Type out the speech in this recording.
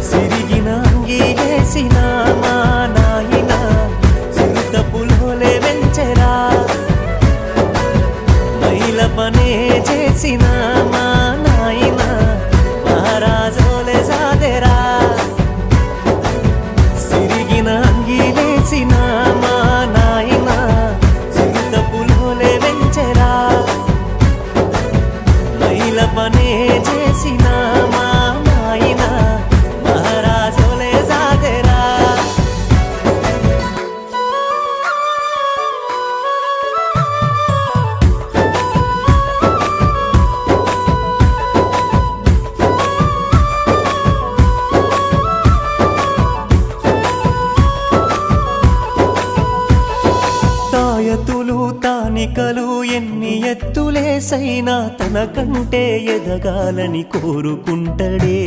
సిరిగిన అంగీలేసిన మా నాయన చిరుత పులోలే వెంచెరా మైల పనే చేసిన మా నాయన మహారాజోలే సాదెరా సిరిగిన అంగీలేసిన మా నాయన చిరుత పులోలే వెంచెరా మైల పనే చేసిన మా నాయన మహారాజోలే సాదెరా తాయతులు తానికలు ఎన్ని ఎత్తులేసైనా తనకంటే ఎదగాలని కోరుకుంటడే